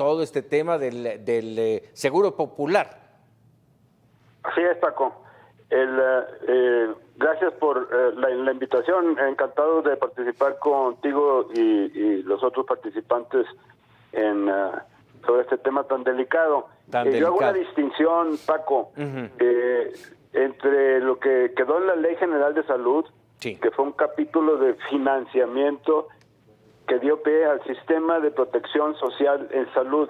todo este tema del Seguro Popular. Así es, Paco. Gracias por la invitación. Encantado de participar contigo y los otros participantes sobre este tema tan delicado. Yo hago una distinción, Paco, entre lo que quedó en la Ley General de Salud, sí, que fue un capítulo de financiamiento que dio pie al sistema de protección social en salud.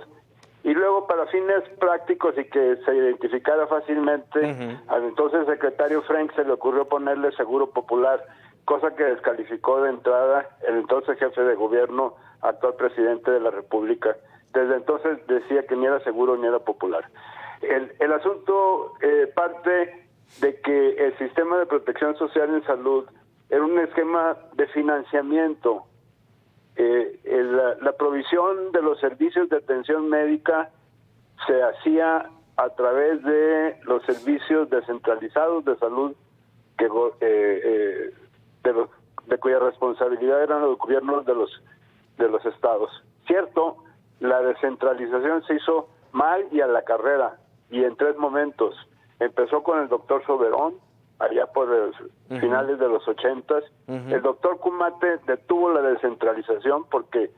Y luego, para fines prácticos y que se identificara fácilmente, al entonces secretario Frank se le ocurrió ponerle Seguro Popular, cosa que descalificó de entrada el entonces jefe de gobierno, actual presidente de la República. Desde entonces decía que ni era seguro ni era popular. El asunto parte de que el sistema de protección social en salud era un esquema de financiamiento. La provisión de los servicios de atención médica se hacía a través de los servicios descentralizados de salud de cuya responsabilidad eran los gobiernos de los estados. Cierto, la descentralización se hizo mal y a la carrera, y en 3 momentos. Empezó con el doctor Soberón, allá por finales de los 80s. El doctor Cumate detuvo la descentralización porque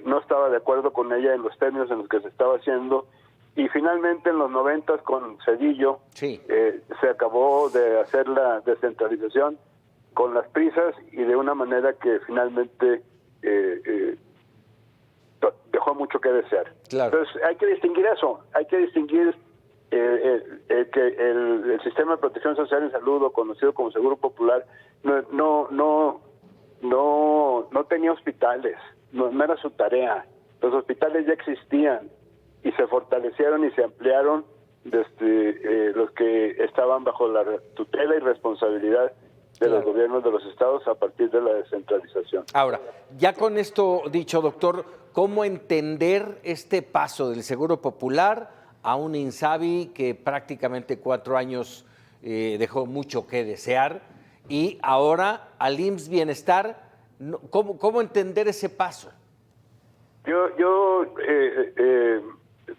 no estaba de acuerdo con ella en los términos en los que se estaba haciendo, y finalmente en los 90s con Cedillo se acabó de hacer la descentralización con las prisas y de una manera que finalmente dejó mucho que desear. Claro. Entonces hay que distinguir eso, hay que distinguir que el sistema de protección social en salud, o conocido como Seguro Popular, no tenía hospitales, no era su tarea. Los hospitales ya existían y se fortalecieron y se ampliaron desde los que estaban bajo la tutela y responsabilidad de los gobiernos de los estados a partir de la descentralización. Ahora, ya con esto dicho, doctor, ¿cómo entender este paso del Seguro Popular a un INSABI que prácticamente 4 años dejó mucho que desear, y ahora al IMSS Bienestar? ¿Cómo entender ese paso? Yo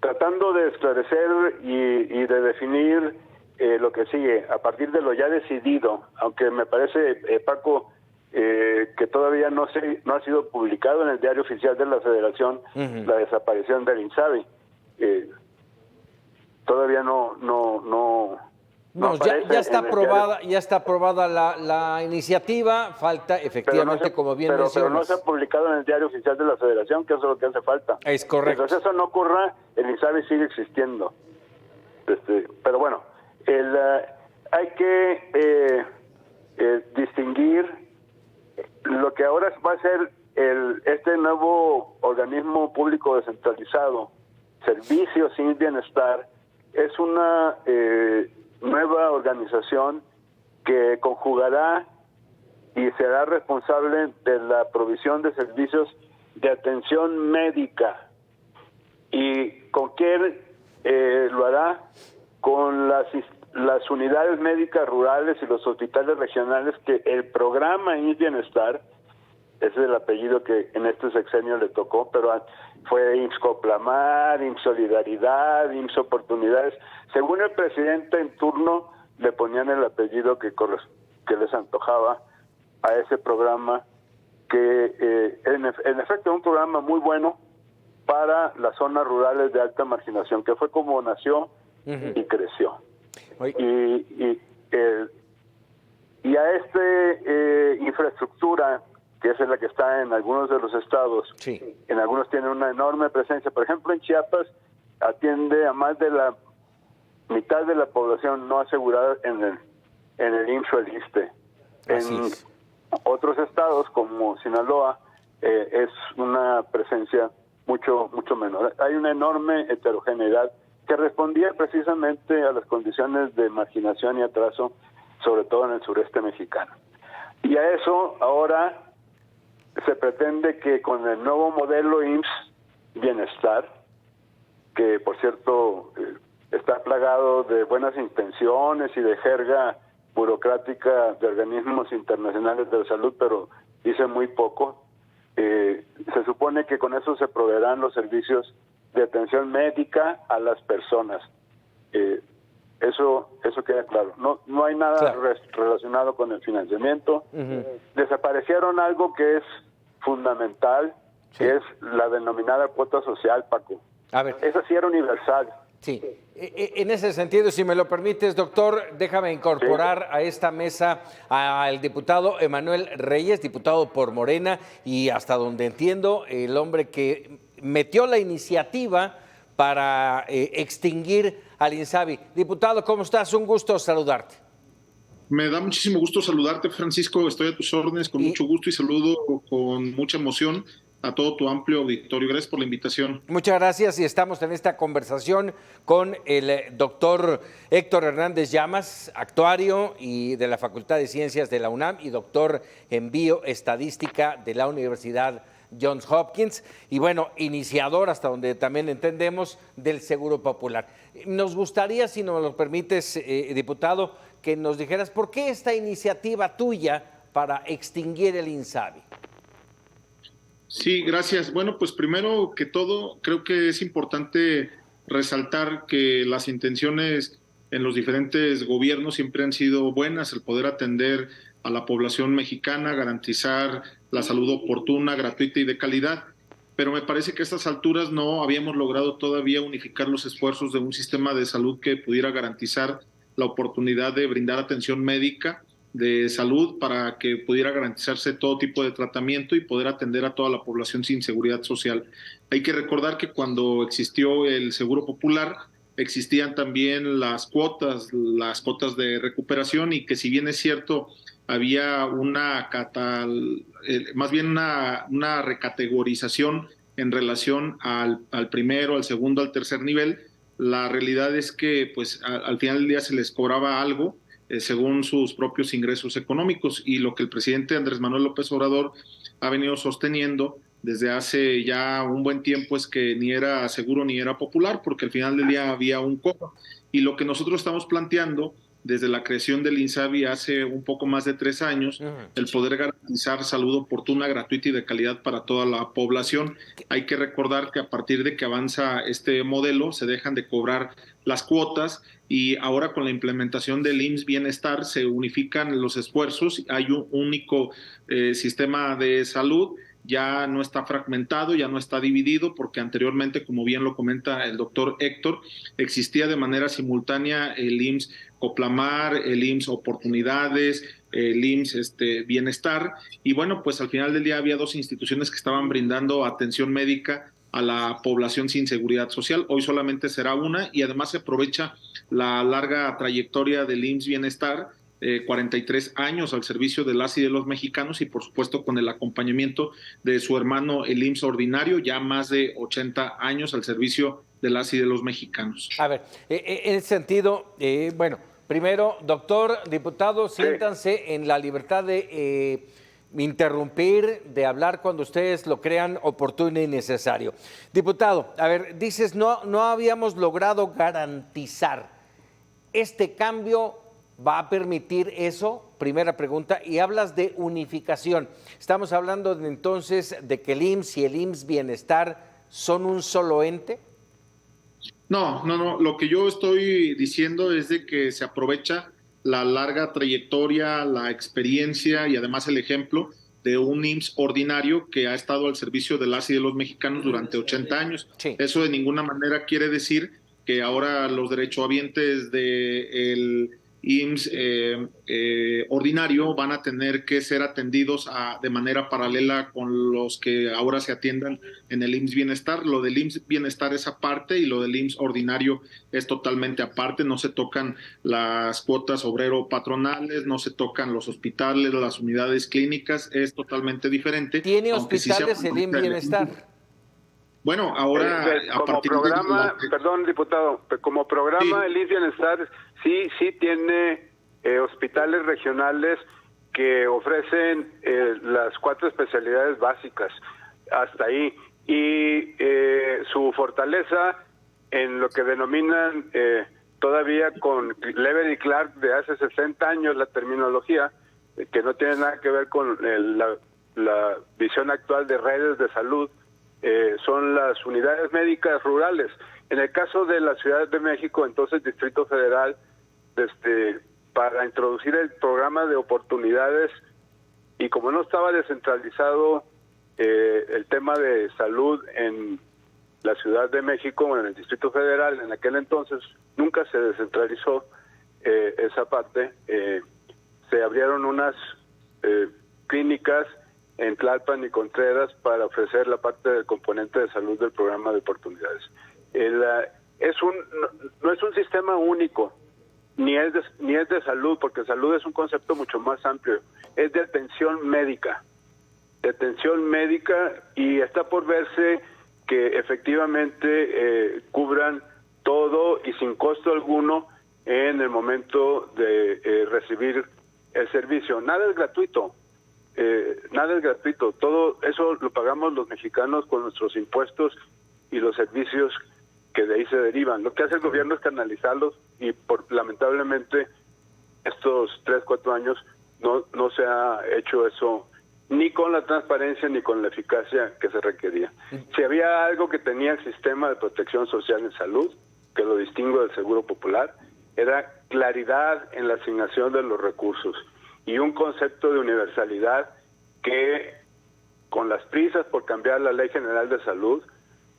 tratando de esclarecer y de definir lo que sigue, a partir de lo ya decidido, aunque me parece, Paco, que todavía no ha sido publicado en el Diario Oficial de la Federación la desaparición del INSABI. Todavía no ya está aprobada la iniciativa, falta efectivamente, como bien mencionas. Pero no se ha publicado en el Diario Oficial de la Federación, que eso es lo que hace falta. Es correcto. Entonces eso no ocurra, el INSABI sigue existiendo. Pero bueno, hay que distinguir lo que ahora va a ser este nuevo organismo público descentralizado, Servicios Sin Bienestar. Es una nueva organización que conjugará y será responsable de la provisión de servicios de atención médica. ¿Y con quién lo hará? Con las unidades médicas rurales y los hospitales regionales que el programa IMSS Bienestar, ese es el apellido que en este sexenio le tocó, pero fue IMSS Coplamar, IMSS Solidaridad, IMSS Oportunidades. Según el presidente en turno, le ponían el apellido que les antojaba a ese programa, que en efecto es un programa muy bueno para las zonas rurales de alta marginación, que fue como nació y creció. Y a infraestructura, que es la que está en algunos de los estados, en algunos tienen una enorme presencia. Por ejemplo, en Chiapas atiende a más de la mitad de la población no asegurada en el IMSS o el ISSSTE. En otros estados, como Sinaloa, es una presencia mucho menor. Hay una enorme heterogeneidad que respondía precisamente a las condiciones de marginación y atraso, sobre todo en el sureste mexicano. Y a eso ahora se pretende que con el nuevo modelo IMSS Bienestar, que por cierto está plagado de buenas intenciones y de jerga burocrática de organismos internacionales de salud, pero dice muy poco, se supone que con eso se proveerán los servicios de atención médica a las personas. Eso queda claro. No hay nada relacionado con el financiamiento. Desaparecieron algo que es fundamental, que es la denominada cuota social, Paco. A ver. Esa sí era universal. Sí. En ese sentido, si me lo permites, doctor, déjame incorporar a esta mesa al diputado Emanuel Reyes, diputado por Morena, y hasta donde entiendo, el hombre que metió la iniciativa para extinguir al INSABI. Diputado, ¿cómo estás? Un gusto saludarte. Me da muchísimo gusto saludarte, Francisco. Estoy a tus órdenes con mucho gusto y saludo con mucha emoción a todo tu amplio auditorio. Gracias por la invitación. Muchas gracias, y estamos en esta conversación con el doctor Héctor Hernández Llamas, actuario y de la Facultad de Ciencias de la UNAM y doctor en bioestadística de la Universidad Johns Hopkins, y bueno, iniciador, hasta donde también entendemos, del Seguro Popular. Nos gustaría, si nos lo permites, diputado, que nos dijeras por qué esta iniciativa tuya para extinguir el INSABI. Sí, gracias. Bueno, pues primero que todo, creo que es importante resaltar que las intenciones en los diferentes gobiernos siempre han sido buenas, el poder atender a la población mexicana, garantizar la salud oportuna, gratuita y de calidad, pero me parece que a estas alturas no habíamos logrado todavía unificar los esfuerzos de un sistema de salud que pudiera garantizar la oportunidad de brindar atención médica de salud para que pudiera garantizarse todo tipo de tratamiento y poder atender a toda la población sin seguridad social. Hay que recordar que cuando existió el Seguro Popular, existían también las cuotas de recuperación, y que si bien es cierto, había una recategorización en relación al primero, al segundo, al tercer nivel. La realidad es que pues al final del día se les cobraba algo según sus propios ingresos económicos, y lo que el presidente Andrés Manuel López Obrador ha venido sosteniendo desde hace ya un buen tiempo es que ni era seguro ni era popular, porque al final del día había un cobro. Y lo que nosotros estamos planteando desde la creación del INSABI hace un poco más de 3 años, el poder garantizar salud oportuna, gratuita y de calidad para toda la población. Hay que recordar que a partir de que avanza este modelo, se dejan de cobrar las cuotas, y ahora con la implementación del IMSS Bienestar se unifican los esfuerzos, hay un único sistema de salud. Ya no está fragmentado, ya no está dividido, porque anteriormente, como bien lo comenta el doctor Héctor, existía de manera simultánea el IMSS Coplamar, el IMSS Oportunidades, el IMSS Bienestar, y bueno, pues al final del día había 2 instituciones que estaban brindando atención médica a la población sin seguridad social. Hoy solamente será una, y además se aprovecha la larga trayectoria del IMSS Bienestar, 43 años al servicio de las y de los mexicanos, y por supuesto con el acompañamiento de su hermano el IMSS Ordinario, ya más de 80 años al servicio de las y de los mexicanos. A ver, en ese sentido, bueno, primero, doctor, diputado, siéntanse en la libertad de interrumpir, de hablar cuando ustedes lo crean oportuno y necesario. Diputado, a ver, dices, no habíamos logrado garantizar este cambio. ¿Va a permitir eso? Primera pregunta. Y hablas de unificación. ¿Estamos hablando entonces de que el IMSS y el IMSS Bienestar son un solo ente? No. Lo que yo estoy diciendo es de que se aprovecha la larga trayectoria, la experiencia y además el ejemplo de un IMSS ordinario que ha estado al servicio de las y de los mexicanos durante 80 años. Sí. Eso de ninguna manera quiere decir que ahora los derechohabientes del IMSS ordinario van a tener que ser atendidos de manera paralela con los que ahora se atiendan en el IMSS Bienestar. Lo del IMSS Bienestar es aparte y lo del IMSS ordinario es totalmente aparte. No se tocan las cuotas obrero-patronales, no se tocan los hospitales, las unidades clínicas, es totalmente diferente. ¿Tiene hospitales sí el IMSS Bienestar? Bueno, ahora a partir programa, perdón, diputado, como programa el IMSS Bienestar sí tiene hospitales regionales que ofrecen las 4 especialidades básicas, hasta ahí, y su fortaleza en lo que denominan todavía con Lever y Clark de hace 60 años la terminología, que no tiene nada que ver con la visión actual de redes de salud, son las unidades médicas rurales. En el caso de la Ciudad de México, entonces Distrito Federal, para introducir el programa de oportunidades, y como no estaba descentralizado el tema de salud en la Ciudad de México, en el Distrito Federal, en aquel entonces nunca se descentralizó esa parte, se abrieron unas clínicas en Tlalpan y Contreras para ofrecer la parte del componente de salud del programa de oportunidades. No es un sistema único, ni es de salud, porque salud es un concepto mucho más amplio, es de atención médica, y está por verse que efectivamente cubran todo y sin costo alguno en el momento de recibir el servicio. Nada es gratuito, todo eso lo pagamos los mexicanos con nuestros impuestos y los servicios que de ahí se derivan. Lo que hace el gobierno es canalizarlos, y lamentablemente estos 3-4 años no se ha hecho eso, ni con la transparencia ni con la eficacia que se requería. Si había algo que tenía el sistema de protección social en salud, que lo distingue del Seguro Popular, era claridad en la asignación de los recursos y un concepto de universalidad que, con las prisas por cambiar la Ley General de Salud,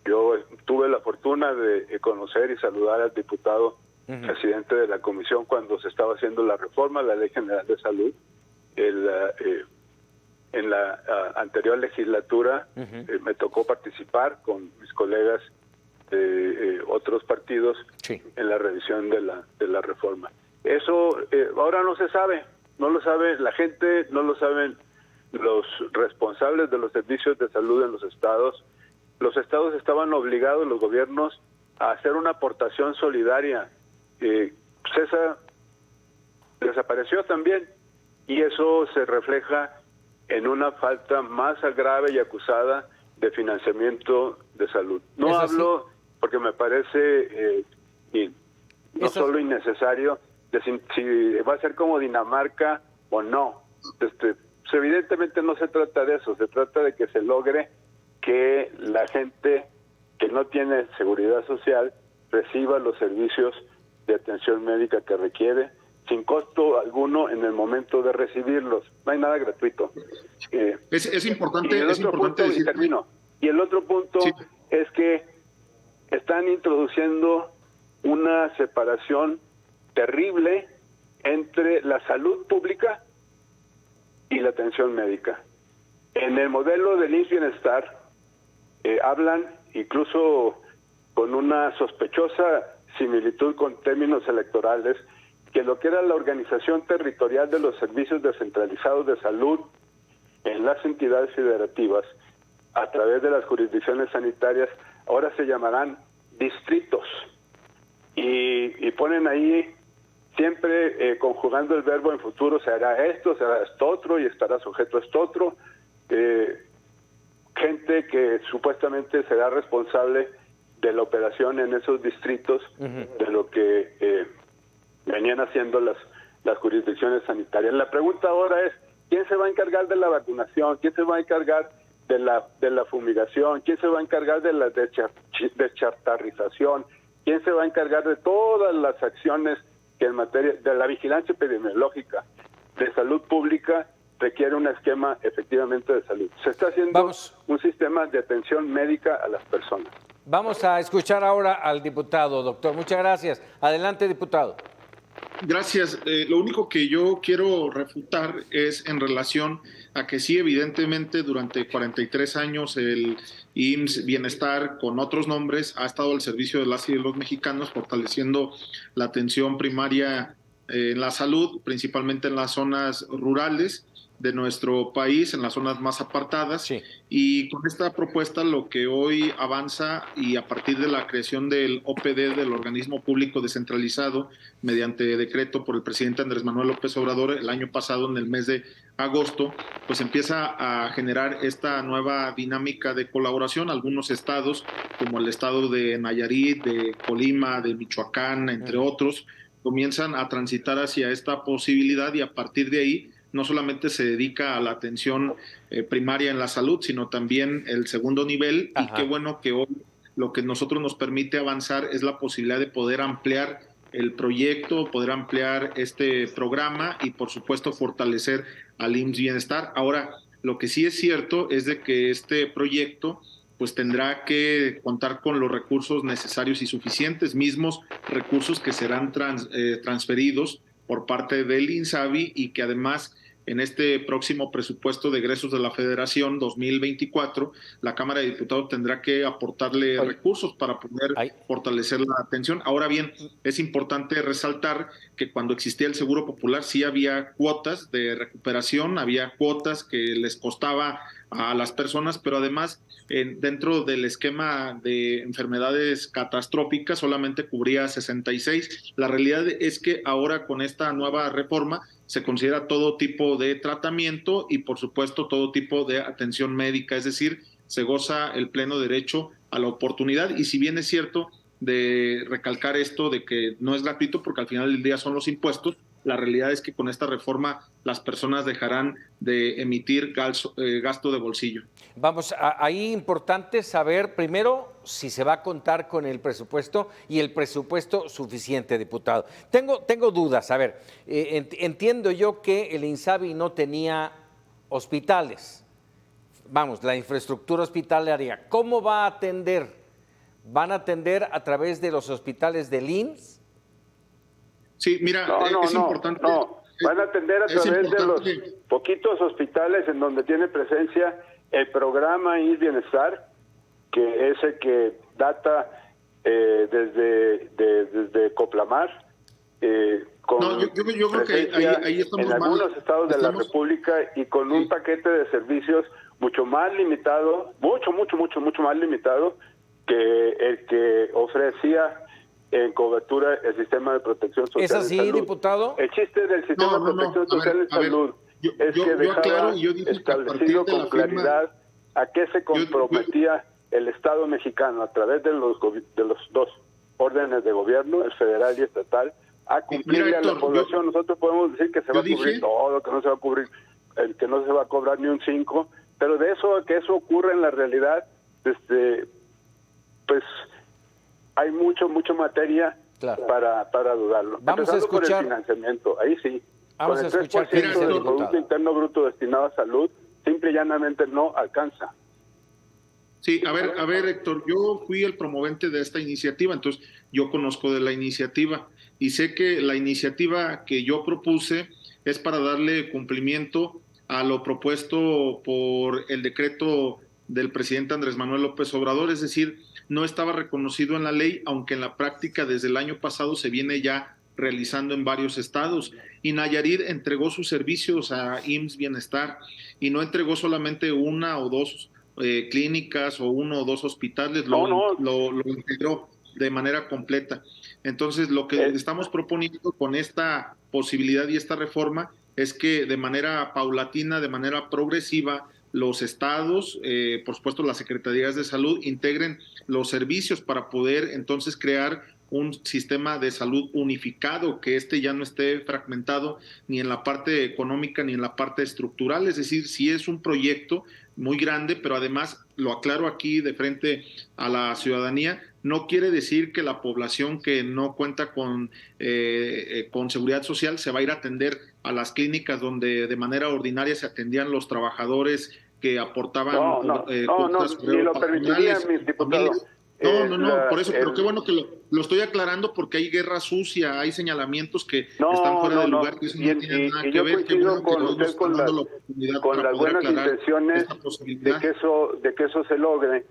yo tuve la fortuna de conocer y saludar al diputado presidente de la comisión cuando se estaba haciendo la reforma de la Ley General de Salud. En la anterior legislatura me tocó participar con mis colegas de otros partidos en la revisión de la reforma. Eso ahora no se sabe, no lo sabe la gente, no lo saben los responsables de los servicios de salud en los estados. Los estados estaban obligados, los gobiernos, a hacer una aportación solidaria. CESA desapareció también, y eso se refleja en una falta más grave y acusada de financiamiento de salud. No hablo porque me parece no solo innecesario de si va a ser como Dinamarca o no. Evidentemente no se trata de eso, se trata de que se logre que la gente que no tiene seguridad social reciba los servicios de atención médica que requiere, sin costo alguno en el momento de recibirlos. No hay nada gratuito. Es importante, decir... Y el otro punto es que están introduciendo una separación terrible entre la salud pública y la atención médica. En el modelo del IMSS Bienestar hablan, incluso con una sospechosa similitud con términos electorales, que lo que era la organización territorial de los servicios descentralizados de salud en las entidades federativas a través de las jurisdicciones sanitarias ahora se llamarán distritos, y ponen ahí siempre conjugando el verbo en futuro: se hará esto, se hará esto otro y estará sujeto a esto otro. Gente que supuestamente será responsable de la operación en esos distritos, de lo que venían haciendo las jurisdicciones sanitarias. La pregunta ahora es: ¿quién se va a encargar de la vacunación? ¿Quién se va a encargar de la fumigación? ¿Quién se va a encargar de la deschatarrización? ¿Quién se va a encargar de todas las acciones que en materia de la vigilancia epidemiológica de salud pública requiere un esquema efectivamente de salud? Se está haciendo un sistema de atención médica a las personas. Vamos a escuchar ahora al diputado, doctor. Muchas gracias. Adelante, diputado. Gracias. Lo único que yo quiero refutar es en relación a que sí, evidentemente, durante 43 años el IMSS Bienestar, con otros nombres, ha estado al servicio de las y de los mexicanos, fortaleciendo la atención primaria en la salud, principalmente en las zonas rurales de nuestro país, en las zonas más apartadas. Sí. Y con esta propuesta lo que hoy avanza, y a partir de la creación del OPD, del Organismo Público Descentralizado, mediante decreto por el presidente Andrés Manuel López Obrador el año pasado, en el mes de agosto, pues empieza a generar esta nueva dinámica de colaboración. Algunos estados, como el estado de Nayarit, de Colima, de Michoacán, entre otros, comienzan a transitar hacia esta posibilidad, y a partir de ahí no solamente se dedica a la atención primaria en la salud, sino también el segundo nivel. Ajá. Y qué bueno que hoy lo que nosotros nos permite avanzar es la posibilidad de poder ampliar el proyecto, poder ampliar este programa y por supuesto fortalecer al IMSS Bienestar. Ahora, lo que sí es cierto es de que este proyecto pues tendrá que contar con los recursos necesarios y suficientes, mismos recursos que serán transferidos por parte del INSABI y que además en este próximo presupuesto de egresos de la Federación 2024, la Cámara de Diputados tendrá que aportarle recursos para poder fortalecer la atención. Ahora bien, es importante resaltar que cuando existía el Seguro Popular sí había cuotas de recuperación, había cuotas que les costaba a las personas, pero además dentro del esquema de enfermedades catastróficas solamente cubría 66. La realidad es que ahora con esta nueva reforma se considera todo tipo de tratamiento y por supuesto todo tipo de atención médica, es decir, se goza el pleno derecho a la oportunidad. Y si bien es cierto de recalcar esto de que no es gratuito porque al final del día son los impuestos, la realidad es que con esta reforma las personas dejarán de emitir gasto de bolsillo. Vamos, ahí importante saber primero si se va a contar con el presupuesto y el presupuesto suficiente, diputado. Tengo dudas, a ver, entiendo yo que el INSABI no tenía hospitales, vamos, la infraestructura hospitalaria. ¿Cómo va a atender? ¿Van a atender a través de los hospitales del IMSS? Sí, mira, es importante. No, van a atender a través de los poquitos hospitales en donde tiene presencia el programa IMSS Bienestar, que es el que data desde Coplamar. Yo creo que ahí estamos en algunos estados de la República y con un paquete de servicios mucho más limitado, mucho más limitado que el que ofrecía en cobertura el sistema de protección social. ¿Es así, diputado? El chiste del sistema de protección social de salud es que dejaba establecido con claridad a qué se comprometía el Estado mexicano a través de los dos órdenes de gobierno, el federal y estatal, a cumplirle a la población. Nosotros podemos decir que se va a cubrir todo, que no se va a cubrir, que no se va a cobrar ni un 5, pero de eso a que eso ocurra en la realidad, pues hay mucha materia para dudarlo. Vamos a escuchar por el financiamiento, ahí sí. Vamos con a el escuchar 3% del Producto Interno Bruto destinado a salud, simple y llanamente no alcanza. Sí, a ver, Héctor, yo fui el promovente de esta iniciativa, entonces yo conozco de la iniciativa y sé que la iniciativa que yo propuse es para darle cumplimiento a lo propuesto por el decreto del presidente Andrés Manuel López Obrador, es decir, no estaba reconocido en la ley, aunque en la práctica desde el año pasado se viene ya realizando en varios estados. Y Nayarit entregó sus servicios a IMSS Bienestar y no entregó solamente una o dos clínicas o uno o dos hospitales, lo integró de manera completa. Entonces, lo que estamos proponiendo con esta posibilidad y esta reforma es que de manera paulatina, de manera progresiva, los estados, por supuesto las secretarías de salud, integren los servicios para poder entonces crear un sistema de salud unificado, que ya no esté fragmentado ni en la parte económica ni en la parte estructural. Es decir, sí es un proyecto muy grande, pero además, lo aclaro aquí de frente a la ciudadanía, no quiere decir que la población que no cuenta con seguridad social se va a ir a atender a las clínicas donde de manera ordinaria se atendían los trabajadores que aportaban no, ni lo permitirían, mis diputados. No, por eso, pero qué bueno que lo estoy aclarando porque hay guerra sucia, hay señalamientos que están fuera de lugar, que eso no tiene nada que ver. Qué bueno que hoy nos están dando la oportunidad con las buenas intenciones de que eso se logre.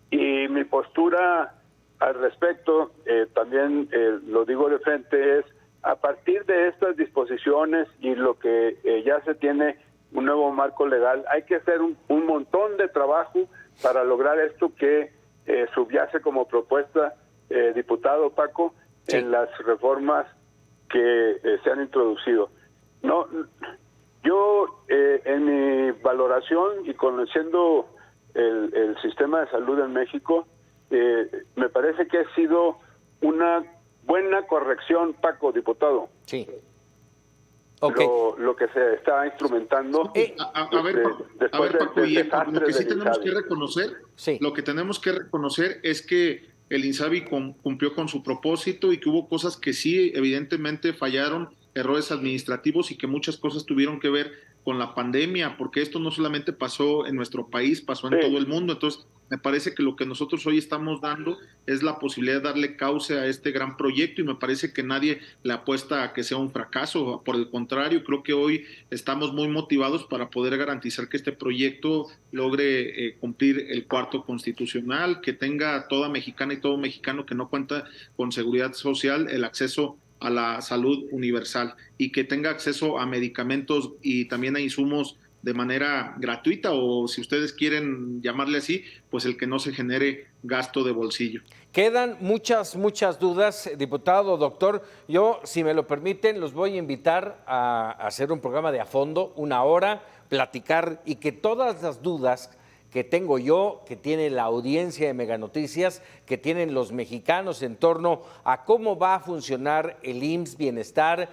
Y mi postura al respecto, también lo digo de frente, es a partir de estas disposiciones y lo que ya se tiene un nuevo marco legal, hay que hacer un montón de trabajo para lograr esto que subyace como propuesta, diputado Paco, en las reformas que se han introducido. Yo en mi valoración y conociendo el sistema de salud en México, me parece que ha sido una buena corrección, Paco, diputado. Sí. Ok. lo que se está instrumentando. A ver, Paco, y lo que sí tenemos que reconocer, Sí. lo que tenemos que reconocer es que el INSABI cumplió con su propósito y que hubo cosas que sí evidentemente fallaron, errores administrativos y que muchas cosas tuvieron que ver con la pandemia, porque esto no solamente pasó en nuestro país, pasó en todo el mundo. Entonces, me parece que lo que nosotros hoy estamos dando es la posibilidad de darle cauce a este gran proyecto y me parece que nadie le apuesta a que sea un fracaso. Por el contrario, creo que hoy estamos muy motivados para poder garantizar que este proyecto logre cumplir el cuarto constitucional, que tenga toda mexicana y todo mexicano que no cuenta con seguridad social el acceso a la salud universal y que tenga acceso a medicamentos y también a insumos de manera gratuita o si ustedes quieren llamarle así, pues el que no se genere gasto de bolsillo. Quedan muchas dudas, diputado, doctor. Yo, si me lo permiten, los voy a invitar a hacer un programa de a fondo, 1 hora, platicar y que todas las dudas que tengo yo, que tiene la audiencia de Mega Noticias, que tienen los mexicanos en torno a cómo va a funcionar el IMSS Bienestar,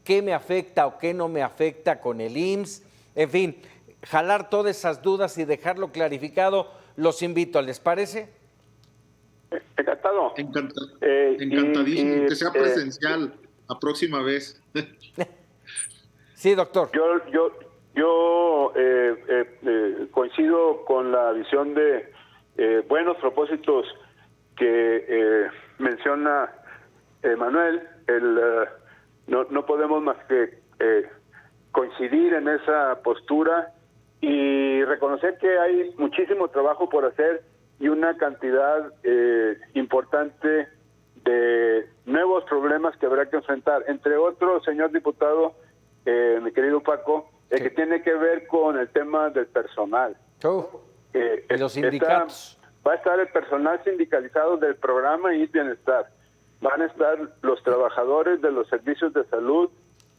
qué me afecta o qué no me afecta con el IMSS, en fin, jalar todas esas dudas y dejarlo clarificado, los invito, ¿les parece? Encantado. Encantadísimo, que sea presencial la próxima vez. Sí, doctor. Yo coincido con la visión de buenos propósitos que menciona Manuel. No podemos más que coincidir en esa postura y reconocer que hay muchísimo trabajo por hacer y una cantidad importante de nuevos problemas que habrá que enfrentar. Entre otros, señor diputado, mi querido Paco, el que tiene que ver con el tema del personal. Los sindicatos. Va a estar el personal sindicalizado del programa IMSS Bienestar. Van a estar los trabajadores de los servicios de salud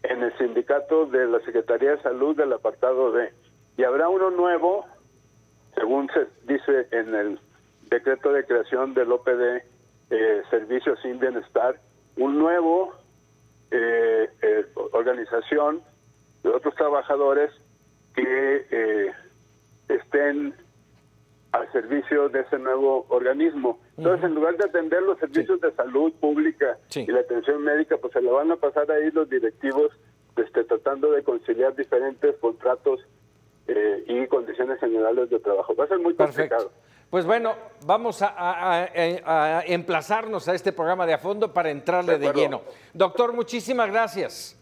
en el sindicato de la Secretaría de Salud del apartado D. Y habrá uno nuevo, según se dice en el decreto de creación del OPD, Servicios sin Bienestar, un nuevo organización de otros trabajadores que estén al servicio de ese nuevo organismo. Entonces, en lugar de atender los servicios de salud pública y la atención médica, pues se le van a pasar ahí los directivos tratando de conciliar diferentes contratos y condiciones generales de trabajo. Va a ser muy complicado. Pues bueno, vamos a emplazarnos a este programa de a fondo para entrarle de lleno. Doctor, muchísimas gracias.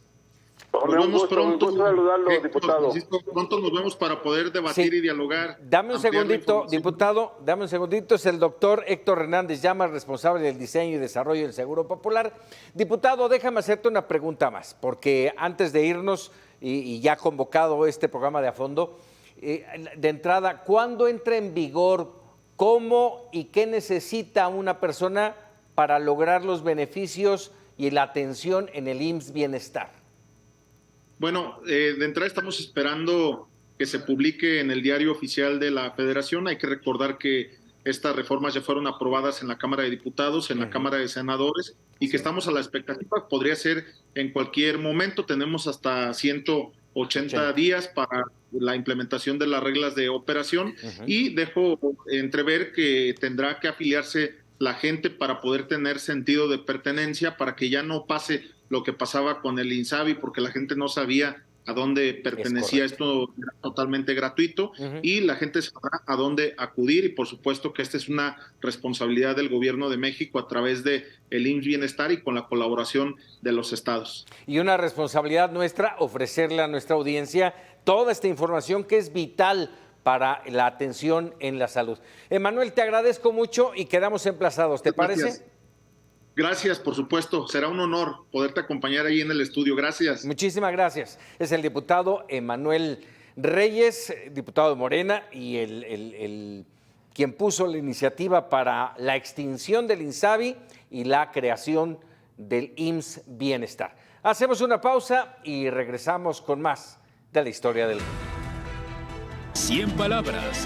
Nos vemos pronto. Un gusto saludarlo, diputado. Francisco, pronto nos vemos para poder debatir y dialogar. Dame un segundito, diputado, dame un segundito. Es el doctor Héctor Hernández Llamas, responsable del diseño y desarrollo del Seguro Popular. Diputado, déjame hacerte una pregunta más, porque antes de irnos y ya convocado este programa de a fondo, de entrada, ¿cuándo entra en vigor, cómo y qué necesita una persona para lograr los beneficios y la atención en el IMSS Bienestar? Bueno, de entrada estamos esperando que se publique en el Diario Oficial de la Federación. Hay que recordar que estas reformas ya fueron aprobadas en la Cámara de Diputados, en la Cámara de Senadores, y que estamos a la expectativa. Podría ser en cualquier momento. Tenemos hasta 180 días para la implementación de las reglas de operación y dejo entrever que tendrá que afiliarse la gente para poder tener sentido de pertenencia, para que ya no pase lo que pasaba con el INSABI, porque la gente no sabía a dónde pertenecía. Esto era totalmente gratuito y la gente sabrá a dónde acudir, y por supuesto que esta es una responsabilidad del Gobierno de México a través de el IMSS Bienestar y con la colaboración de los estados. Y una responsabilidad nuestra ofrecerle a nuestra audiencia toda esta información que es vital para la atención en la salud. Emanuel, te agradezco mucho y quedamos emplazados, ¿te parece? Gracias, por supuesto. Será un honor poderte acompañar ahí en el estudio. Gracias. Muchísimas gracias. Es el diputado Emanuel Reyes, diputado de Morena, y quien puso la iniciativa para la extinción del INSABI y la creación del IMSS Bienestar. Hacemos una pausa y regresamos con más de la historia del mundo. 100 palabras.